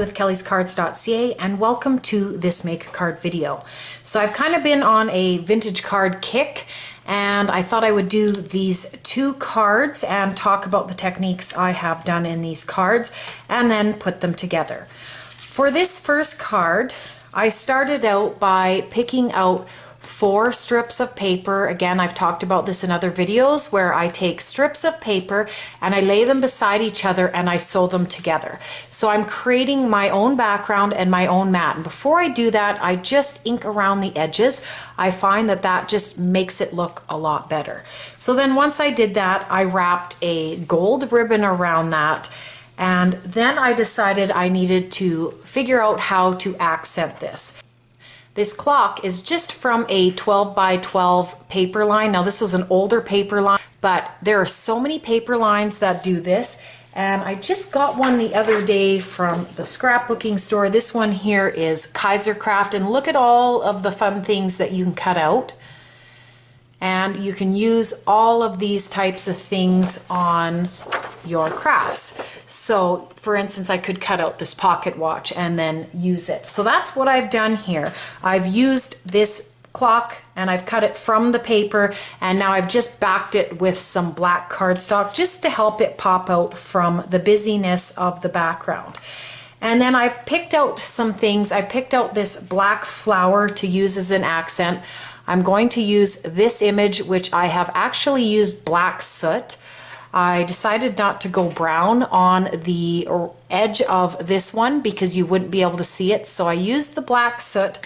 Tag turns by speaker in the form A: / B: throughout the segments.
A: with Kellyscards.ca and welcome to this make a card video. So I've kind of been on a vintage card kick and I thought I would do these two cards and talk about the techniques I have done in these cards and then put them together. For this first card, I started out by picking out 4 strips of paper. Again, I've talked about this in other videos where I take strips of paper and I lay them beside each other and I sew them together. So I'm creating my own background and my own mat. And before I do that, I just ink around the edges. I find that that just makes it look a lot better. So then once I did that, I wrapped a gold ribbon around that. And then I decided I needed to figure out how to accent this. This clock is just from a 12 by 12 paper line. Now this was an older paper line, but there are so many paper lines that do this. And I just got one the other day from the scrapbooking store. This one here is Kaisercraft, and look at all of the fun things that you can cut out. And you can use all of these types of things on your crafts. So for instance, I could cut out this pocket watch and then use it. So that's what I've done here. I've used this clock and I've cut it from the paper, and now I've just backed it with some black cardstock just to help it pop out from the busyness of the background. And then I've picked out some things. I picked out this black flower to use as an accent. I'm going to use this image, which I have actually used black soot. I decided not to go brown on the edge of this one because you wouldn't be able to see it. So I used the black soot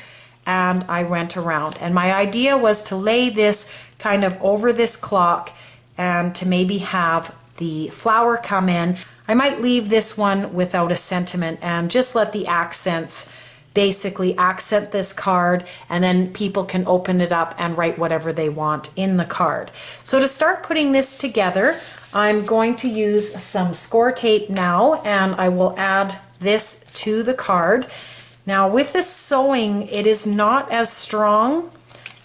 A: and I went around. And my idea was to lay this kind of over this clock and to maybe have the flower come in. I might leave this one without a sentiment and just let the accents basically accent this card, and then people can open it up and write whatever they want in the card. So to start putting this together, I'm going to use some score tape now, and I will add this to the card. Now with this sewing, it is not as strong.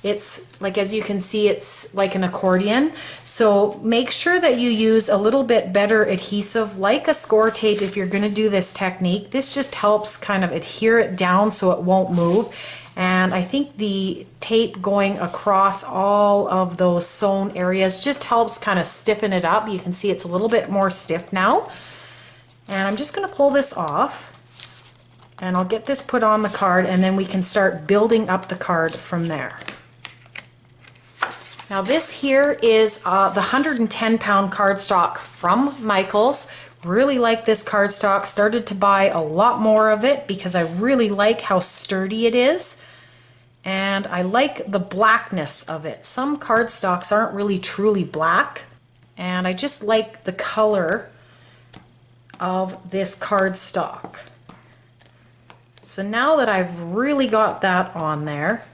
A: It's like, as you can see, it's like an accordion. So make sure that you use a little bit better adhesive, like a score tape, if you're going to do this technique. This just helps kind of adhere it down so it won't move. And I think the tape going across all of those sewn areas just helps kind of stiffen it up. You can see it's a little bit more stiff now. And I'm just going to pull this off, and I'll get this put on the card, and then we can start building up the card from there. Now this here is the 110-pound cardstock from Michaels. Really like this cardstock. Started to buy a lot more of it because I really like how sturdy it is. And I like the blackness of it. Some cardstocks aren't really truly black. And I just like the color of this cardstock. So now that I've really got that on there,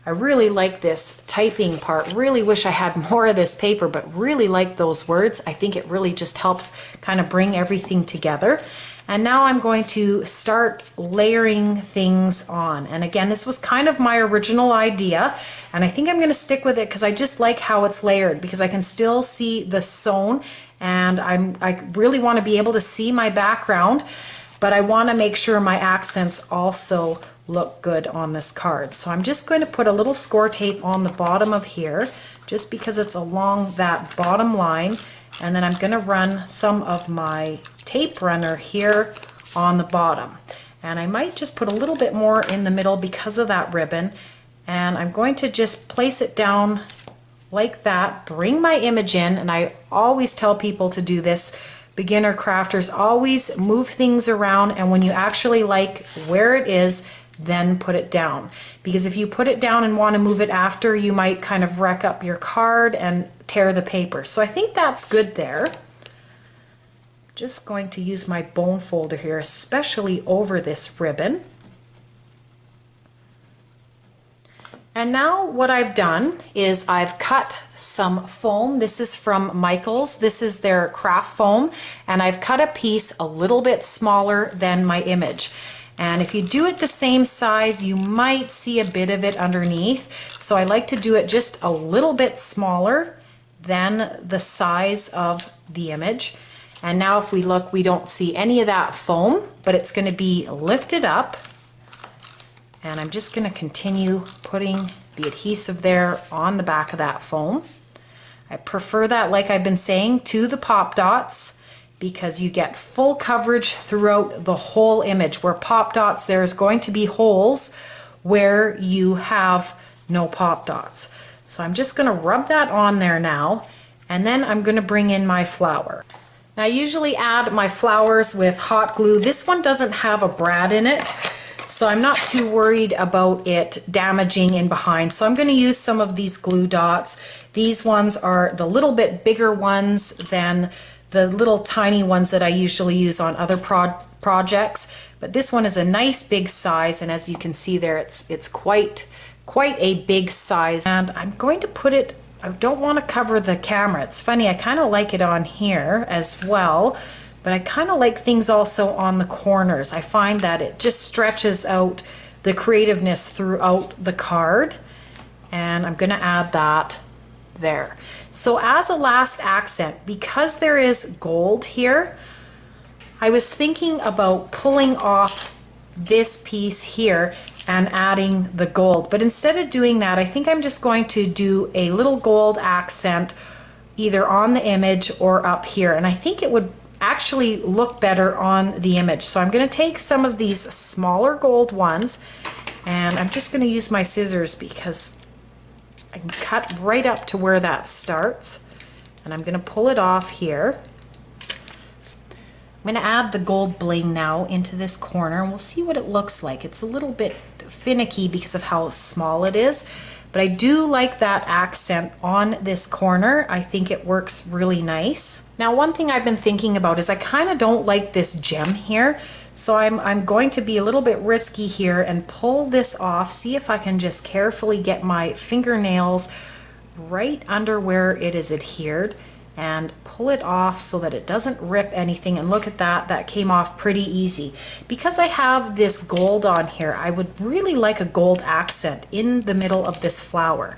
A: I really like this typing part. Really wish I had more of this paper, but really like those words. I think it really just helps kind of bring everything together. And now I'm going to start layering things on. And again, this was kind of my original idea, and I think I'm going to stick with it because I just like how it's layered, because I can still see the sewn, and I really want to be able to see my background, but I want to make sure my accents also look good on this card. So I'm just going to put a little score tape on the bottom of here, just because it's along that bottom line, and then I'm going to run some of my tape runner here on the bottom. And I might just put a little bit more in the middle because of that ribbon, and I'm going to just place it down like that, bring my image in, and I always tell people to do this. Beginner crafters, always move things around, and when you actually like where it is, then put it down. Because if you put it down and want to move it after, you might kind of wreck up your card and tear the paper. So I think that's good there. Just going to use my bone folder here, especially over this ribbon. And now what I've done is I've cut some foam. This is from Michaels. This is their craft foam, and I've cut a piece a little bit smaller than my image. And if you do it the same size, you might see a bit of it underneath. So I like to do it just a little bit smaller than the size of the image. And now if we look, we don't see any of that foam, but it's going to be lifted up. And I'm just going to continue putting the adhesive there on the back of that foam. I prefer that, like I've been saying, to the pop dots because you get full coverage throughout the whole image. Where pop dots, there's going to be holes where you have no pop dots. So I'm just going to rub that on there now, and then I'm going to bring in my flower. Now I usually add my flowers with hot glue. This one doesn't have a brad in it, so I'm not too worried about it damaging in behind. So I'm going to use some of these glue dots. These ones are the little bit bigger ones than the little tiny ones that I usually use on other projects. But this one is a nice big size, and as you can see there, it's quite a big size. And I'm going to put it, I don't want to cover the camera. It's funny, I kind of like it on here as well. But I kind of like things also on the corners. I find that it just stretches out the creativeness throughout the card. And I'm going to add that there. So as a last accent, because there is gold here, I was thinking about pulling off this piece here and adding the gold. But instead of doing that, I think I'm just going to do a little gold accent either on the image or up here. And I think it would actually look better on the image. So I'm going to take some of these smaller gold ones, and I'm just going to use my scissors because I can cut right up to where that starts, and I'm going to pull it off here. I'm going to add the gold bling now into this corner, and we'll see what it looks like. It's a little bit finicky because of how small it is, but I do like that accent on this corner. I think it works really nice. Now, one thing I've been thinking about is I kind of don't like this gem here, so I'm going to be a little bit risky here and pull this off. See if I can just carefully get my fingernails right under where it is adhered and pull it off so that it doesn't rip anything. And look at that, that came off pretty easy. Because I have this gold on here, I would really like a gold accent in the middle of this flower.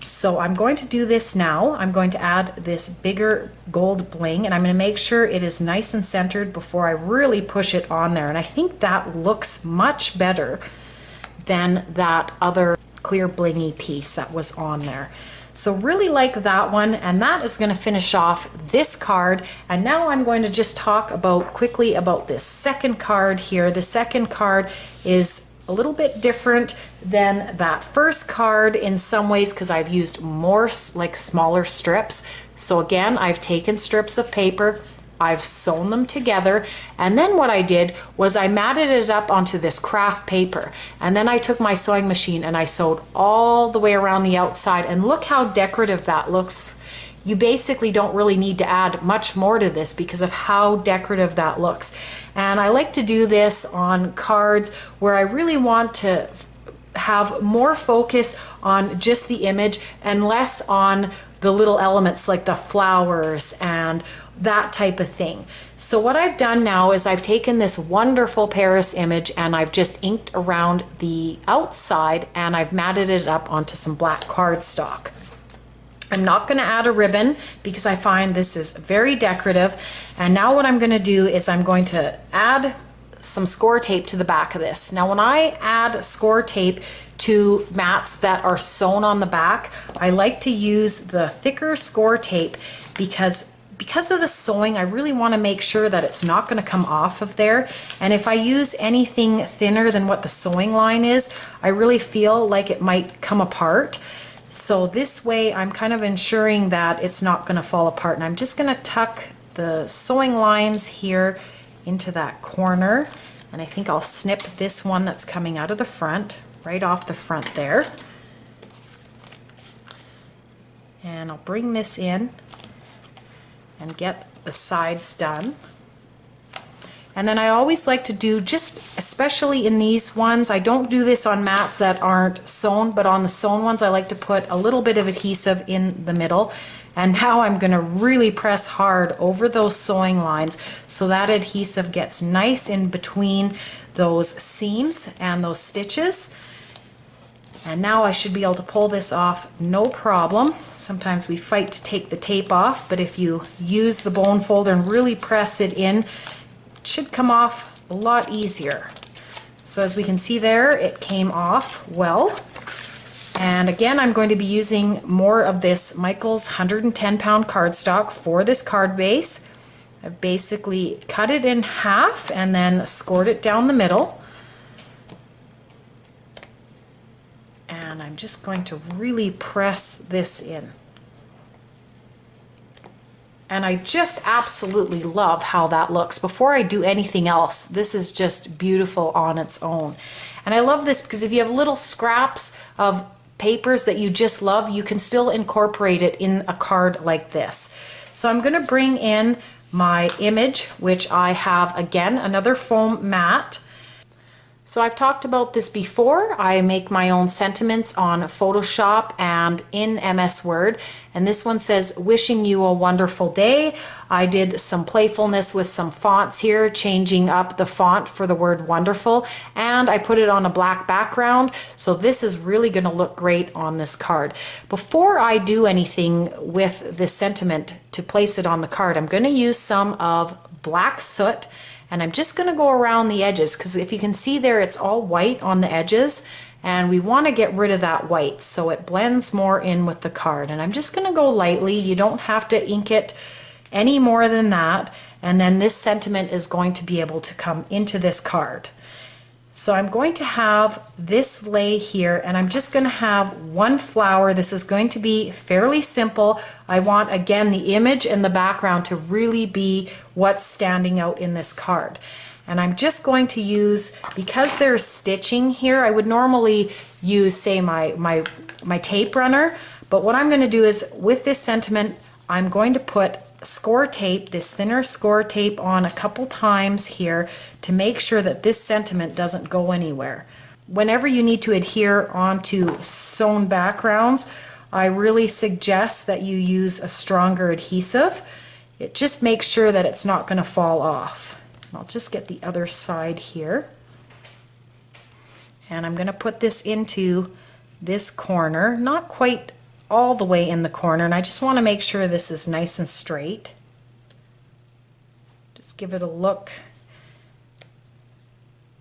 A: So I'm going to do this now. I'm going to add this bigger gold bling, and I'm going to make sure it is nice and centered before I really push it on there. And I think that looks much better than that other clear blingy piece that was on there. So really like that one, and that is going to finish off this card. And now I'm going to just talk quickly about this second card here. The second card is a little bit different than that first card in some ways because I've used more like smaller strips. So again, I've taken strips of paper, I've sewn them together, and then what I did was I matted it up onto this craft paper, and then I took my sewing machine and I sewed all the way around the outside, and look how decorative that looks. You basically don't really need to add much more to this because of how decorative that looks. And I like to do this on cards where I really want to have more focus on just the image and less on the little elements like the flowers and that type of thing. So what I've done now is I've taken this wonderful Paris image and I've just inked around the outside and I've matted it up onto some black cardstock. I'm not going to add a ribbon because I find this is very decorative. And now what I'm going to do is I'm going to add some score tape to the back of this. Now when I add score tape to mats that are sewn on the back, I like to use the thicker score tape because of the sewing, I really want to make sure that it's not going to come off of there. And if I use anything thinner than what the sewing line is, I really feel like it might come apart. So this way I'm kind of ensuring that it's not going to fall apart. And I'm just going to tuck the sewing lines here into that corner. And I think I'll snip this one that's coming out of the front, right off the front there. And I'll bring this in and get the sides done. And then I always like to do, just especially in these ones, I don't do this on mats that aren't sewn, but on the sewn ones I like to put a little bit of adhesive in the middle. And now I'm going to really press hard over those sewing lines so that adhesive gets nice in between those seams and those stitches. And now I should be able to pull this off no problem. Sometimes we fight to take the tape off, but if you use the bone folder and really press it in, it should come off a lot easier. So as we can see there, it came off well. And again, I'm going to be using more of this Michaels 110 pound cardstock for this card base. I've basically cut it in half and then scored it down the middle. And I'm just going to really press this in. And I just absolutely love how that looks. Before I do anything else, this is just beautiful on its own. And I love this because if you have little scraps of papers that you just love, you can still incorporate it in a card like this. So I'm going to bring in my image, which I have, again, another foam mat. So I've talked about this before. I make my own sentiments on Photoshop and in MS Word. And this one says, wishing you a wonderful day. I did some playfulness with some fonts here, changing up the font for the word wonderful. And I put it on a black background. So this is really going to look great on this card. Before I do anything with this sentiment to place it on the card, I'm going to use some of black soot. And I'm just going to go around the edges because if you can see there, it's all white on the edges and we want to get rid of that white so it blends more in with the card. And I'm just going to go lightly. You don't have to ink it any more than that. And then this sentiment is going to be able to come into this card. So I'm going to have this lay here and I'm just going to have one flower. This is going to be fairly simple. I want, again, the image and the background to really be what's standing out in this card. And I'm just going to use, because there's stitching here, I would normally use, say, my tape runner, but what I'm going to do is with this sentiment, I'm going to put score tape, this thinner score tape on a couple times here to make sure that this sentiment doesn't go anywhere. Whenever you need to adhere onto sewn backgrounds, I really suggest that you use a stronger adhesive. It just makes sure that it's not going to fall off. I'll just get the other side here. And I'm going to put this into this corner, not quite all the way in the corner, and I just want to make sure this is nice and straight. Just give it a look.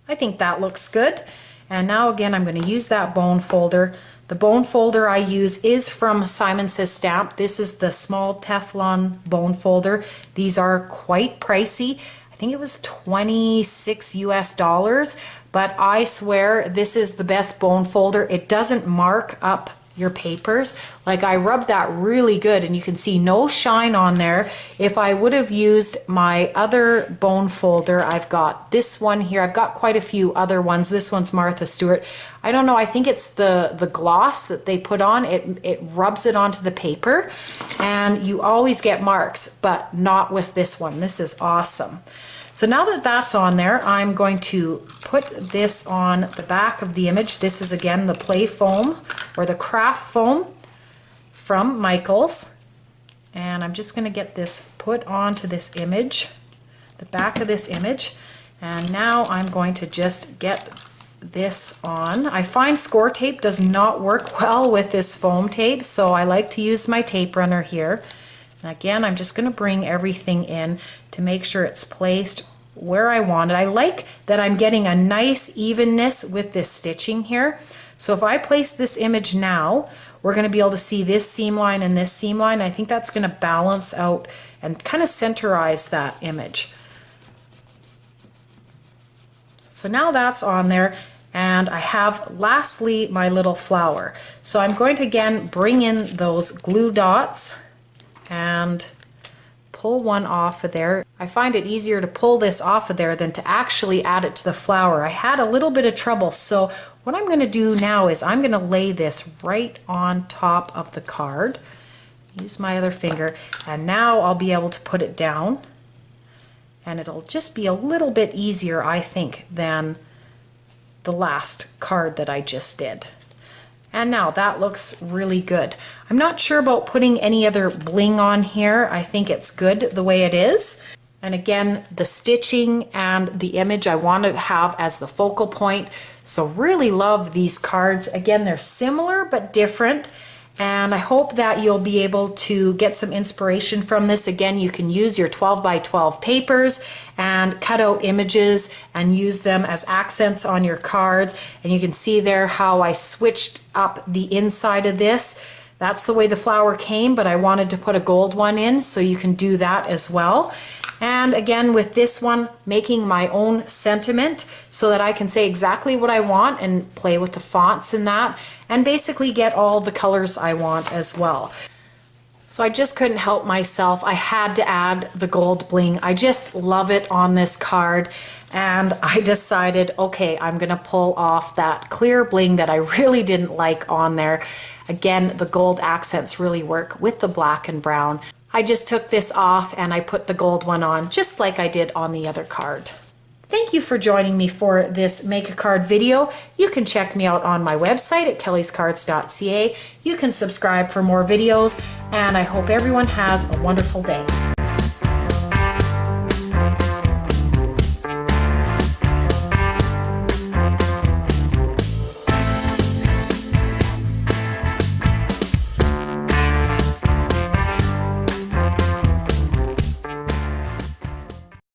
A: I think that looks good. And now again, I'm going to use that bone folder. The bone folder I use is from Simon Says Stamp. This is the small Teflon bone folder. These are quite pricey. I think it was $26 US, but I swear this is the best bone folder. It doesn't mark up your papers. Like, I rubbed that really good and you can see no shine on there. If I would have used my other bone folder, I've got this one here. I've got quite a few other ones. This one's Martha Stewart. I don't know, I think it's the gloss that they put on. It rubs it onto the paper and you always get marks, but not with this one. This is awesome. So now that that's on there, I'm going to put this on the back of the image. This is, again, the play foam or the craft foam from Michaels. And I'm just going to get this put onto this image, the back of this image. And now I'm going to just get this on. I find score tape does not work well with this foam tape, so I like to use my tape runner here. And again, I'm just going to bring everything in to make sure it's placed where I want it. I like that I'm getting a nice evenness with this stitching here. So if I place this image now, we're going to be able to see this seam line and this seam line. I think that's going to balance out and kind of centerize that image. So now that's on there. And I have, lastly, my little flower. So I'm going to, again, bring in those glue dots and pull one off of there. I find it easier to pull this off of there than to actually add it to the flower. I had a little bit of trouble, so what I'm going to do now is I'm going to lay this right on top of the card. Use my other finger, and now I'll be able to put it down, and it'll just be a little bit easier, I think, than the last card that I just did. And now that looks really good. I'm not sure about putting any other bling on here. I think it's good the way it is. And again, the stitching and the image I want to have as the focal point. So really love these cards. Again, they're similar but different. And I hope that you'll be able to get some inspiration from this. Again, you can use your 12 by 12 papers and cut out images and use them as accents on your cards. And you can see there how I switched up the inside of this. That's the way the flower came, but I wanted to put a gold one in, so you can do that as well. And again, with this one, making my own sentiment so that I can say exactly what I want and play with the fonts and that, and basically get all the colors I want as well. So I just couldn't help myself. I had to add the gold bling. I just love it on this card. And I decided, okay, I'm gonna pull off that clear bling that I really didn't like on there. Again, the gold accents really work with the black and brown. I just took this off and I put the gold one on, just like I did on the other card. Thank you for joining me for this Make a Card video. You can check me out on my website at Kellyscards.ca. You can subscribe for more videos, and I hope everyone has a wonderful day.